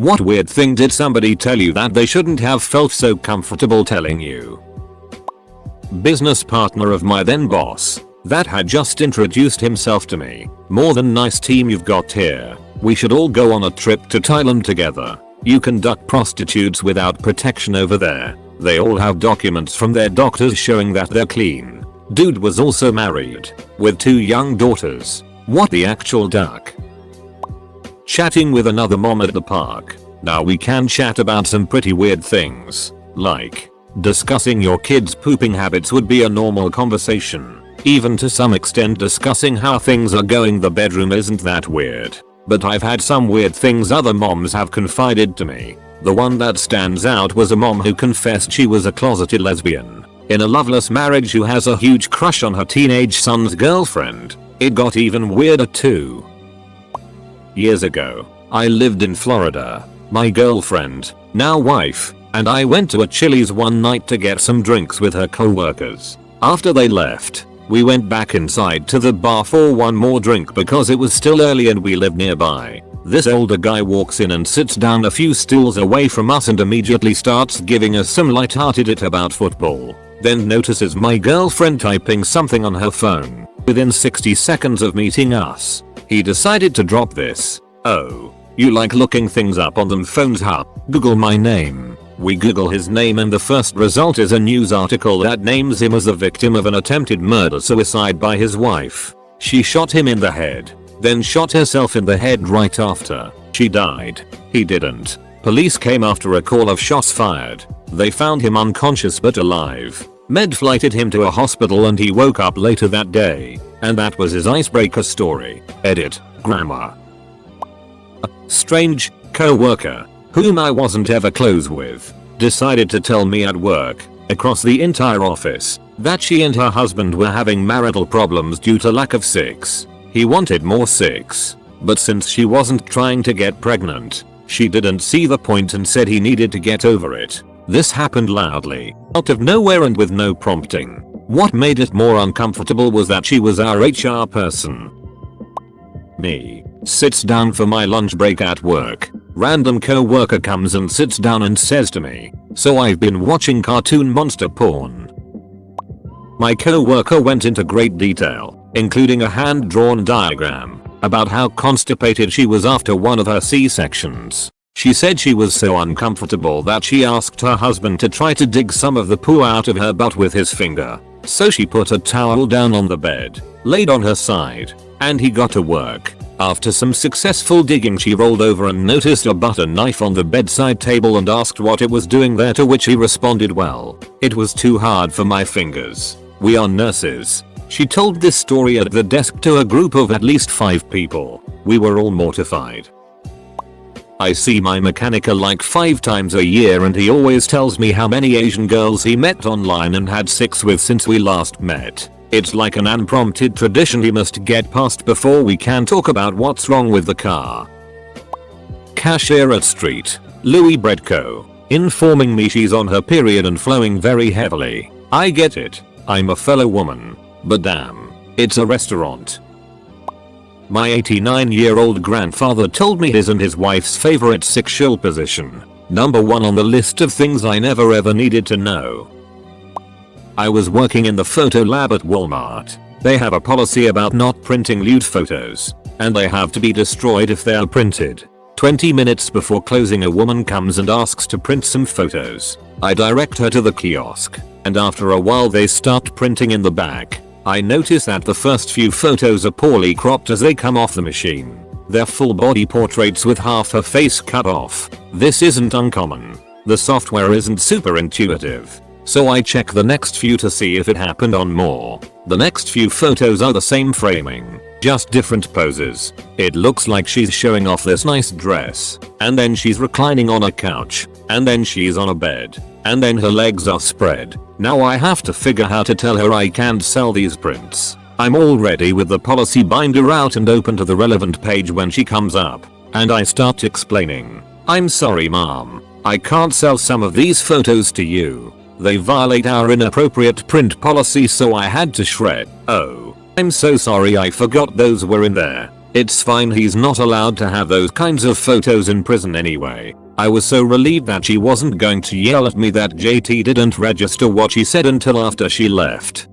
What weird thing did somebody tell you that they shouldn't have felt so comfortable telling you? Business partner of my then boss that had just introduced himself to me. More than nice team you've got here. We should all go on a trip to Thailand together. You conduct prostitutes without protection over there. They all have documents from their doctors showing that they're clean. Dude was also married with 2 young daughters. What the actual duck? Chatting with another mom at the park. Now we can chat about some pretty weird things. Like discussing your kids' pooping habits would be a normal conversation. Even to some extent discussing how things are going the bedroom isn't that weird. But I've had some weird things other moms have confided to me. The one that stands out was a mom who confessed she was a closeted lesbian in a loveless marriage who has a huge crush on her teenage son's girlfriend. It got even weirder too. Years ago, I lived in Florida. My girlfriend, now wife, and I went to a Chili's one night to get some drinks with her co-workers. After they left, we went back inside to the bar for one more drink because it was still early and we lived nearby. This older guy walks in and sits down a few stools away from us and immediately starts giving us some light-hearted it about football. Then notices my girlfriend typing something on her phone. Within 60 seconds of meeting us, he decided to drop this. "Oh, you like looking things up on them phones, huh? Google my name." We Google his name and the first result is a news article that names him as the victim of an attempted murder-suicide by his wife. She shot him in the head, then shot herself in the head right after she died. He didn't. Police came after a call of shots fired. They found him unconscious but alive. Med-flighted him to a hospital and he woke up later that day. And that was his icebreaker story. Edit. Grammar. A strange co-worker, whom I wasn't ever close with, decided to tell me at work, across the entire office, that she and her husband were having marital problems due to lack of sex. He wanted more sex, but since she wasn't trying to get pregnant, she didn't see the point and said he needed to get over it. This happened loudly, out of nowhere and with no prompting. What made it more uncomfortable was that she was our HR person. Me. Sits down for my lunch break at work. Random co-worker comes and sits down and says to me, "So I've been watching cartoon monster porn." My co-worker went into great detail, including a hand-drawn diagram, about how constipated she was after one of her C-sections. She said she was so uncomfortable that she asked her husband to try to dig some of the poo out of her butt with his finger. So she put a towel down on the bed, laid on her side, and he got to work. After some successful digging she rolled over and noticed a butter knife on the bedside table and asked what it was doing there, to which he responded, "Well, it was too hard for my fingers. We are nurses." She told this story at the desk to a group of at least 5 people. We were all mortified. I see my mechanic like 5 times a year and he always tells me how many Asian girls he met online and had sex with since we last met. It's like an unprompted tradition he must get past before we can talk about what's wrong with the car. Cashier at Street Louis Bread Co. informing me she's on her period and flowing very heavily. I get it. I'm a fellow woman. But damn, it's a restaurant. My 89-year-old grandfather told me his and his wife's favorite sexual position. Number 1 on the list of things I never ever needed to know. I was working in the photo lab at Walmart. They have a policy about not printing lewd photos, and they have to be destroyed if they are printed. 20 minutes before closing, a woman comes and asks to print some photos. I direct her to the kiosk, and after a while they start printing in the back. I notice that the first few photos are poorly cropped as they come off the machine. They're full body portraits with half her face cut off. This isn't uncommon. The software isn't super intuitive. So I check the next few to see if it happened on more. The next few photos are the same framing, just different poses. It looks like she's showing off this nice dress, and then she's reclining on a couch, and then she's on a bed, and then her legs are spread. Now I have to figure how to tell her I can't sell these prints. I'm already with the policy binder out and open to the relevant page when she comes up, and I start explaining. "I'm sorry mom, I can't sell some of these photos to you. They violate our inappropriate print policy, so I had to shred." "Oh, I'm so sorry, I forgot those were in there. It's fine, he's not allowed to have those kinds of photos in prison anyway. I was so relieved that she wasn't going to yell at me that JT didn't register what she said until after she left.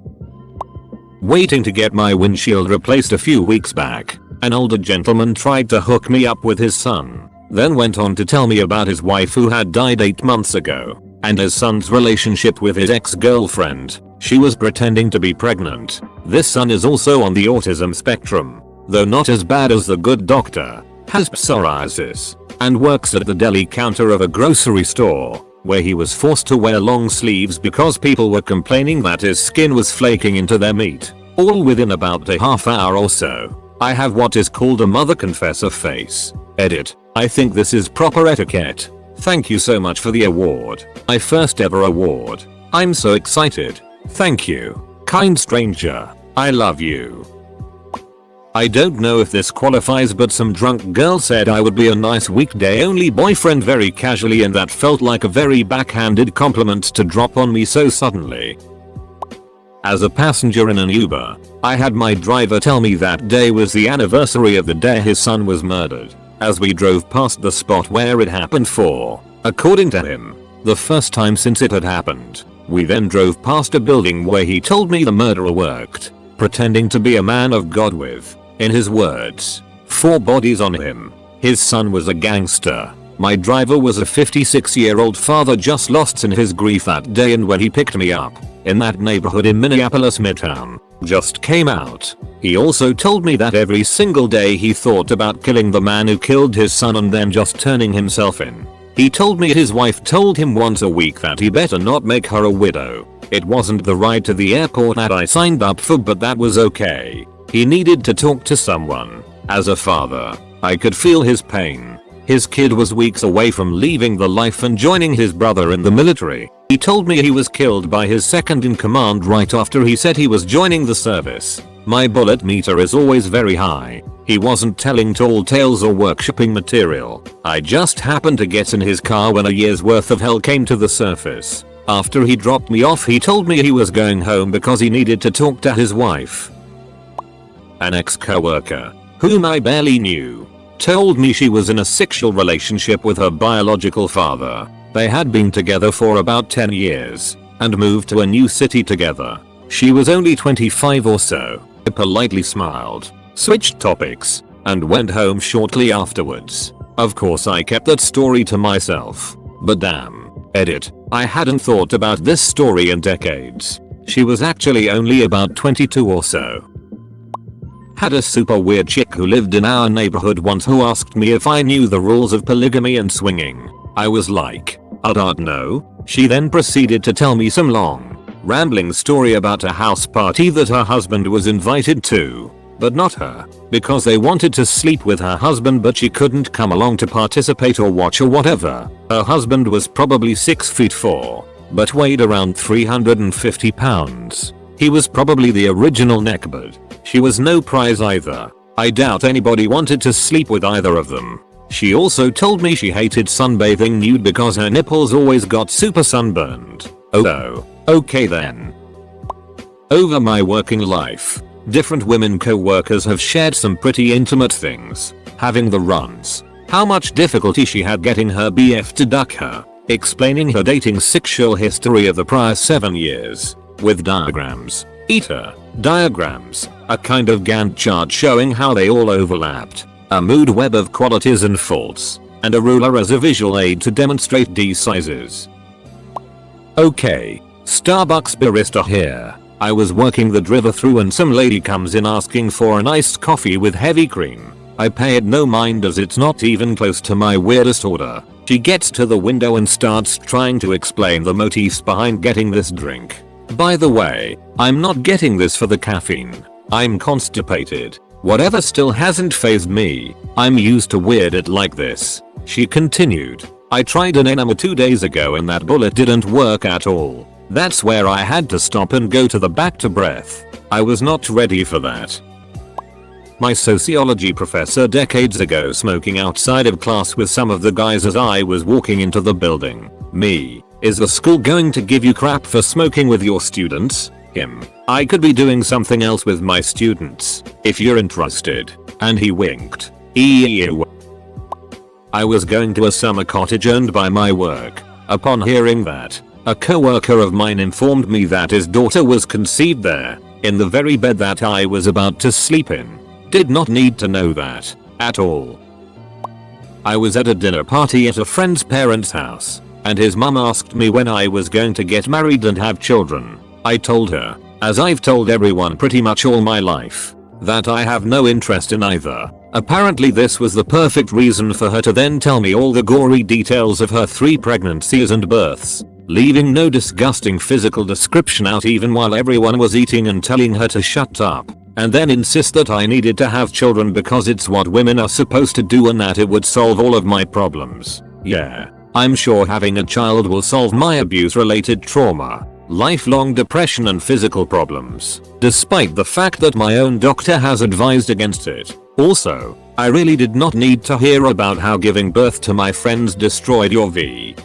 Waiting to get my windshield replaced a few weeks back, an older gentleman tried to hook me up with his son, then went on to tell me about his wife who had died 8 months ago, and his son's relationship with his ex-girlfriend. She was pretending to be pregnant. This son is also on the autism spectrum, though not as bad as the good doctor, has psoriasis, and works at the deli counter of a grocery store, where he was forced to wear long sleeves because people were complaining that his skin was flaking into their meat, all within about a half hour or so. I have what is called a mother confessor face. Edit. I think this is proper etiquette. Thank you so much for the award. My first ever award. I'm so excited. Thank you. Kind stranger. I love you. I don't know if this qualifies, but some drunk girl said I would be a nice weekday only boyfriend very casually, and that felt like a very backhanded compliment to drop on me so suddenly. As a passenger in an Uber, I had my driver tell me that day was the anniversary of the day his son was murdered, as we drove past the spot where it happened for, according to him, the first time since it had happened. We then drove past a building where he told me the murderer worked, pretending to be a man of God with, in his words, 4 bodies on him. His son was a gangster. My driver was a 56-year-old father just lost in his grief that day, and when he picked me up, in that neighborhood in Minneapolis Midtown, just came out. He also told me that every single day he thought about killing the man who killed his son and then just turning himself in. He told me his wife told him once a week that he better not make her a widow. It wasn't the ride to the airport that I signed up for, but that was okay. He needed to talk to someone. As a father, I could feel his pain. His kid was weeks away from leaving the life and joining his brother in the military. He told me he was killed by his second in command right after he said he was joining the service. My bullet meter is always very high. He wasn't telling tall tales or workshopping material. I just happened to get in his car when a year's worth of hell came to the surface. After he dropped me off, he told me he was going home because he needed to talk to his wife. An ex-coworker, whom I barely knew, told me she was in a sexual relationship with her biological father. They had been together for about 10 years and moved to a new city together. She was only 25 or so. I politely smiled, switched topics, and went home shortly afterwards. Of course I kept that story to myself. But damn. Edit. I hadn't thought about this story in decades. She was actually only about 22 or so. Had a super weird chick who lived in our neighborhood once who asked me if I knew the rules of polygamy and swinging. I was like, I don't know. She then proceeded to tell me some long, rambling story about a house party that her husband was invited to, but not her, because they wanted to sleep with her husband but she couldn't come along to participate or watch or whatever. Her husband was probably 6'4", but weighed around 350 pounds. He was probably the original neckbeard. She was no prize either. I doubt anybody wanted to sleep with either of them. She also told me she hated sunbathing nude because her nipples always got super sunburned. Oh, okay then. Over my working life, different women co-workers have shared some pretty intimate things. Having the runs, how much difficulty she had getting her BF to duck her, explaining her dating sexual history of the prior 7 years, with diagrams, diagrams, a kind of Gantt chart showing how they all overlapped, a mood web of qualities and faults, and a ruler as a visual aid to demonstrate D sizes. Okay, Starbucks barista here. I was working the drive-thru and some lady comes in asking for an iced coffee with heavy cream. I pay it no mind as it's not even close to my weirdest order. She gets to the window and starts trying to explain the motifs behind getting this drink. By the way, I'm not getting this for the caffeine. I'm constipated. Whatever still hasn't fazed me. I'm used to weird it like this. She continued. I tried an enema 2 days ago and that bullet didn't work at all. That's where I had to stop and go to the back to breath. I was not ready for that. My sociology professor decades ago smoking outside of class with some of the guys as I was walking into the building. Me, is the school going to give you crap for smoking with your students? him. I could be doing something else with my students, if you're interested. And he winked. Ew. I was going to a summer cottage owned by my work. Upon hearing that, a coworker of mine informed me that his daughter was conceived there, in the very bed that I was about to sleep in. Did not need to know that, at all. I was at a dinner party at a friend's parents' house, and his mum asked me when I was going to get married and have children. I told her, as I've told everyone pretty much all my life, that I have no interest in either. Apparently this was the perfect reason for her to then tell me all the gory details of her 3 pregnancies and births, leaving no disgusting physical description out even while everyone was eating and telling her to shut up, and then insist that I needed to have children because it's what women are supposed to do and that it would solve all of my problems. Yeah, I'm sure having a child will solve my abuse-related trauma, lifelong depression and physical problems, despite the fact that my own doctor has advised against it. Also, I really did not need to hear about how giving birth to my friends destroyed your V.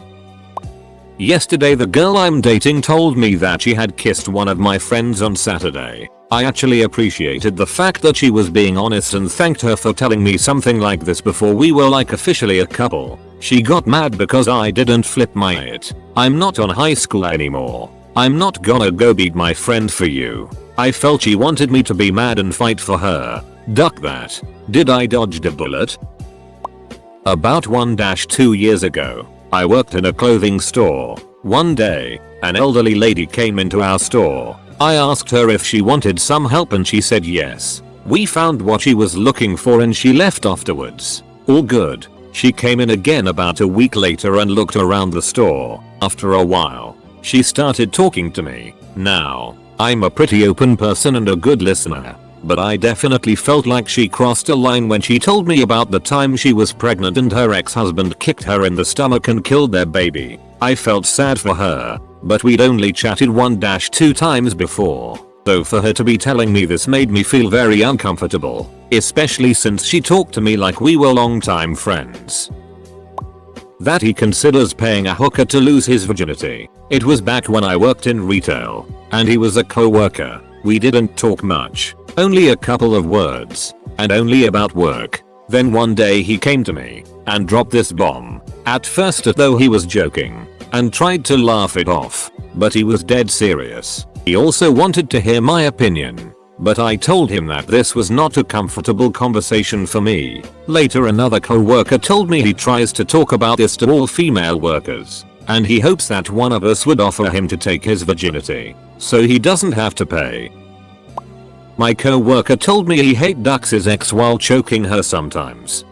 Yesterday the girl I'm dating told me that she had kissed one of my friends on Saturday. I actually appreciated the fact that she was being honest and thanked her for telling me something like this before we were like officially a couple. She got mad because I didn't flip my it. I'm not on high school anymore. I'm not gonna go beat my friend for you. I felt she wanted me to be mad and fight for her. Duck that. Did I dodge a bullet? About 1-2 years ago, I worked in a clothing store. One day, an elderly lady came into our store. I asked her if she wanted some help and she said yes. We found what she was looking for and she left afterwards. All good. She came in again about a week later and looked around the store. After a while, she started talking to me. Now, I'm a pretty open person and a good listener, but I definitely felt like she crossed a line when she told me about the time she was pregnant and her ex-husband kicked her in the stomach and killed their baby. I felt sad for her, but we'd only chatted 1-2 times before. Though for her to be telling me this made me feel very uncomfortable, especially since she talked to me like we were longtime friends. That he considers paying a hooker to lose his virginity. It was back when I worked in retail, and he was a co-worker. We didn't talk much, only a couple of words, and only about work. Then one day he came to me and dropped this bomb. At first as though he was joking, and tried to laugh it off, but he was dead serious. He also wanted to hear my opinion, but I told him that this was not a comfortable conversation for me. Later another co-worker told me he tries to talk about this to all female workers, and he hopes that one of us would offer him to take his virginity, so he doesn't have to pay. My co-worker told me he ducks his ex while choking her sometimes.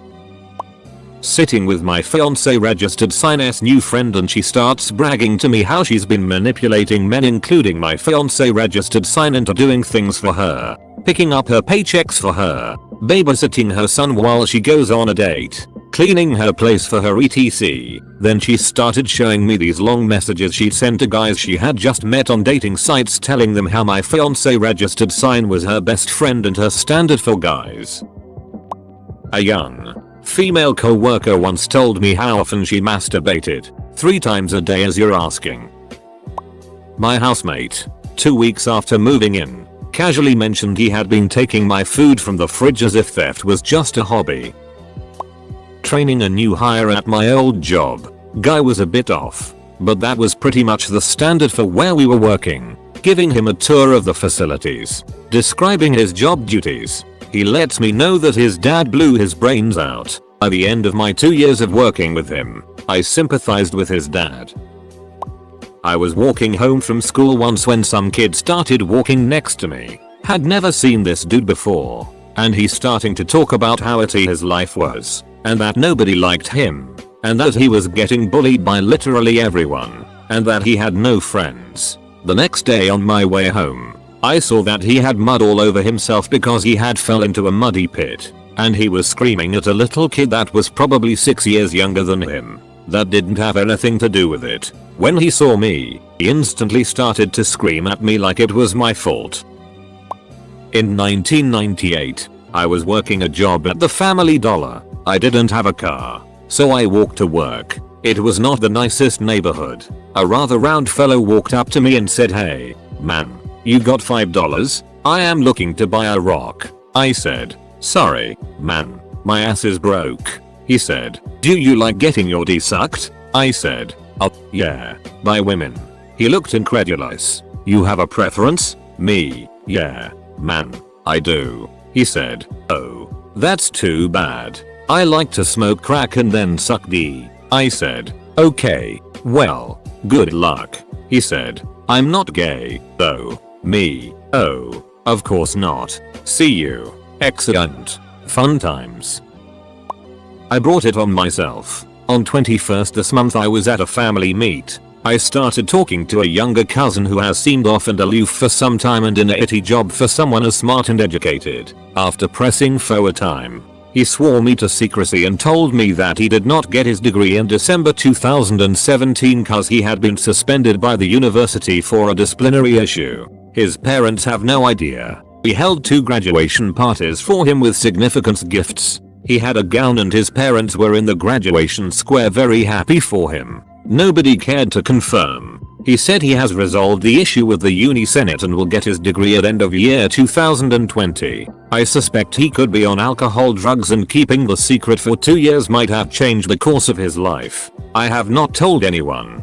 Sitting with my fiancé registered sign's new friend and she starts bragging to me how she's been manipulating men including my fiancé registered sign into doing things for her, picking up her paychecks for her, babysitting her son while she goes on a date, cleaning her place for her etc. Then she started showing me these long messages she'd sent to guys she had just met on dating sites telling them how my fiancé registered sign was her best friend and her standard for guys. A young female co-worker once told me how often she masturbated, 3 times a day as you're asking. My housemate, 2 weeks after moving in, casually mentioned he had been taking my food from the fridge as if theft was just a hobby. Training a new hire at my old job, guy was a bit off, but that was pretty much the standard for where we were working. Giving him a tour of the facilities, describing his job duties, he lets me know that his dad blew his brains out. By the end of my 2 years of working with him, I sympathized with his dad. I was walking home from school once when some kid started walking next to me. Had never seen this dude before, and he's starting to talk about how itty his life was, and that nobody liked him, and that he was getting bullied by literally everyone, and that he had no friends. The next day on my way home, I saw that he had mud all over himself because he had fell into a muddy pit, and he was screaming at a little kid that was probably 6 years younger than him. That didn't have anything to do with it. When he saw me, he instantly started to scream at me like it was my fault. In 1998, I was working a job at the Family Dollar. I didn't have a car, so I walked to work. It was not the nicest neighborhood. A rather round fellow walked up to me and said, "Hey, man, "You got $5? I am looking to buy a rock." I said, "Sorry, man. My ass is broke." He said, "Do you like getting your D sucked?" I said, "Oh, yeah. By women." He looked incredulous. "You have a preference?" Me, "Yeah, man. I do." He said, "Oh, that's too bad. I like to smoke crack and then suck D." I said, "Okay, well, good luck." He said, "I'm not gay, though." Me, "Oh, of course not. See you." Excellent. Fun times. I brought it on myself. On 21st this month I was at a family meet. I started talking to a younger cousin who has seemed off and aloof for some time and in a itty job for someone as smart and educated. After pressing for a time, he swore me to secrecy and told me that he did not get his degree in December 2017 cause he had been suspended by the university for a disciplinary issue. His parents have no idea. We held 2 graduation parties for him with significant gifts. He had a gown and his parents were in the graduation square very happy for him. Nobody cared to confirm. He said he has resolved the issue with the uni senate and will get his degree at end of year 2020. I suspect he could be on alcohol, drugs, and keeping the secret for 2 years might have changed the course of his life. I have not told anyone.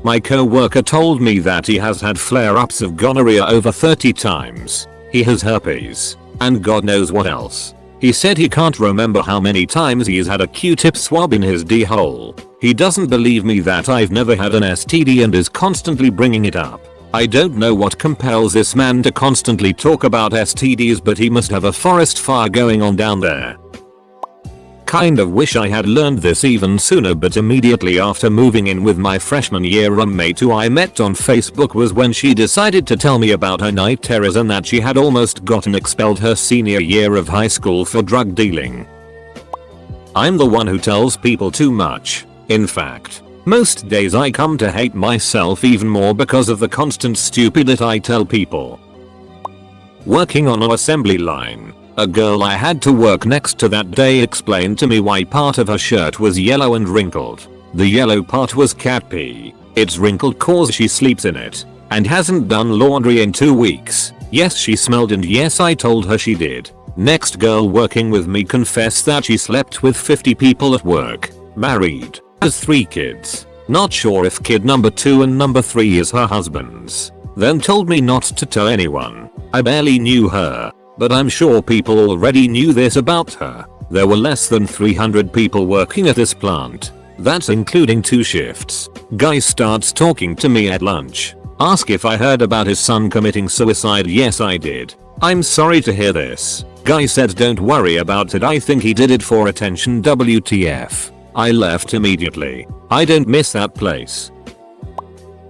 My co-worker told me that he has had flare-ups of gonorrhea over 30 times. He has herpes. And God knows what else. He said he can't remember how many times he's had a Q-tip swab in his d-hole. He doesn't believe me that I've never had an STD and is constantly bringing it up. I don't know what compels this man to constantly talk about STDs, but he must have a forest fire going on down there. Kind of wish I had learned this even sooner, but immediately after moving in with my freshman year roommate who I met on Facebook was when she decided to tell me about her night terrors and that she had almost gotten expelled her senior year of high school for drug dealing. I'm the one who tells people too much. In fact, most days I come to hate myself even more because of the constant stupid I tell people. Working on an assembly line. A girl I had to work next to that day explained to me why part of her shirt was yellow and wrinkled. The yellow part was cat pee. It's wrinkled cause she sleeps in it and hasn't done laundry in 2 weeks. Yes, she smelled, and yes, I told her she did. Next girl working with me confessed that she slept with 50 people at work. Married. Has 3 kids. Not sure if kid number 2 and number 3 is her husband's. Then told me not to tell anyone. I barely knew her. But I'm sure people already knew this about her. There were less than 300 people working at this plant. That's including 2 shifts. Guy starts talking to me at lunch. Ask if I heard about his son committing suicide. Yes, I did. I'm sorry to hear this. Guy said don't worry about it, I think he did it for attention. WTF. I left immediately. I don't miss that place.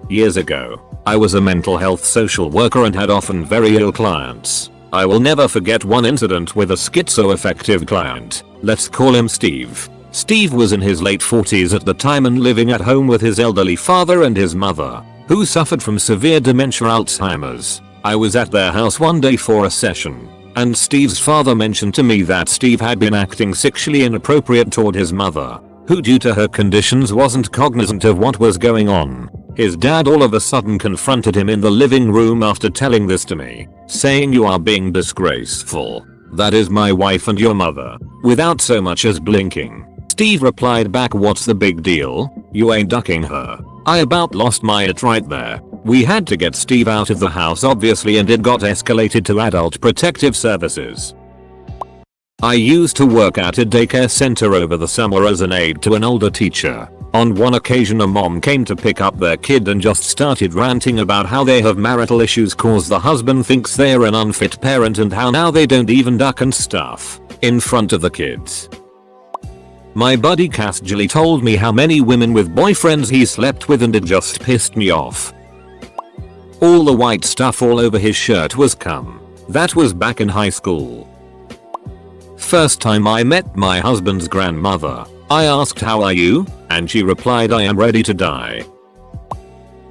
Years ago, I was a mental health social worker and had often very ill clients. I will never forget one incident with a schizoaffective client. Let's call him Steve. Steve was in his late 40s at the time and living at home with his elderly father and his mother, who suffered from severe dementia, Alzheimer's. I was at their house one day for a session, and Steve's father mentioned to me that Steve had been acting sexually inappropriate toward his mother, who due to her conditions wasn't cognizant of what was going on. His dad all of a sudden confronted him in the living room after telling this to me, saying, "You are being disgraceful. That is my wife and your mother," without so much as blinking. Steve replied back, "What's the big deal? You ain't ducking her." I about lost my it right there. We had to get Steve out of the house obviously, and it got escalated to Adult Protective Services. I used to work at a daycare center over the summer as an aide to an older teacher. On one occasion a mom came to pick up their kid and just started ranting about how they have marital issues cause the husband thinks they're an unfit parent and how now they don't even duck and stuff in front of the kids. My buddy casually told me how many women with boyfriends he slept with, and it just pissed me off. All the white stuff all over his shirt was cum. That was back in high school. First time I met my husband's grandmother, I asked, "How are you?" and she replied, "I am ready to die."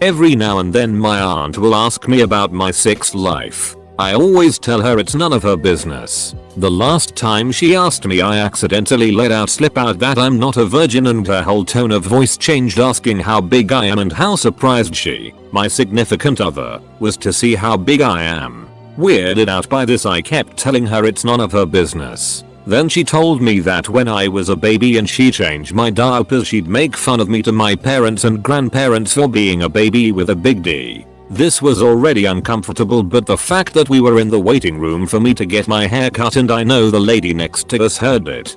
Every now and then my aunt will ask me about my sex life. I always tell her it's none of her business. The last time she asked me, I accidentally slip out that I'm not a virgin, and her whole tone of voice changed, asking how big I am and how surprised she My significant other was to see how big I am. Weirded out by this, I kept telling her it's none of her business. Then she told me that when I was a baby and she changed my diapers, she'd make fun of me to my parents and grandparents for being a baby with a big D. This was already uncomfortable, but the fact that we were in the waiting room for me to get my hair cut and I know the lady next to us heard it.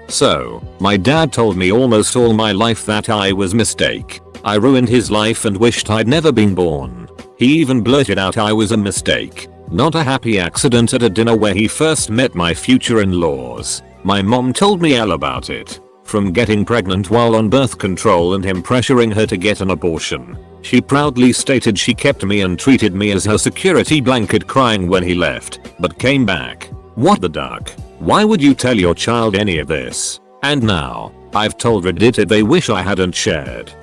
So, my dad told me almost all my life that I was a mistake. I ruined his life and wished I'd never been born. He even blurted out I was a mistake, not a happy accident, at a dinner where he first met my future in-laws. My mom told me all about it. From getting pregnant while on birth control and him pressuring her to get an abortion. She proudly stated she kept me and treated me as her security blanket, crying when he left, but came back. What the duck? Why would you tell your child any of this? And now, I've told Reddit they wish I hadn't shared.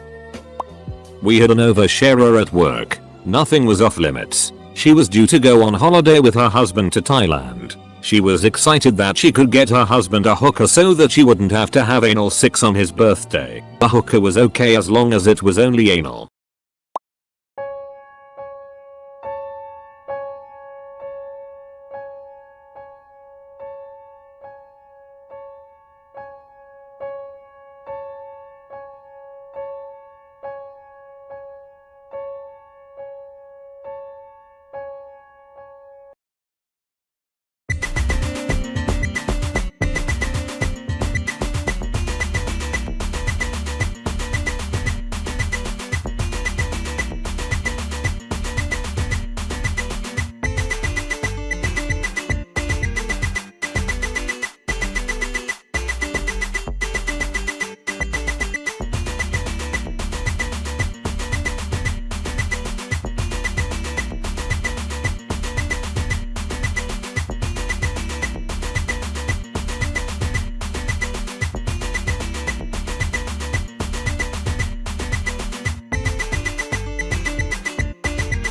We had an oversharer at work. Nothing was off limits. She was due to go on holiday with her husband to Thailand. She was excited that she could get her husband a hooker so that she wouldn't have to have anal sex on his birthday. A hooker was okay as long as it was only anal.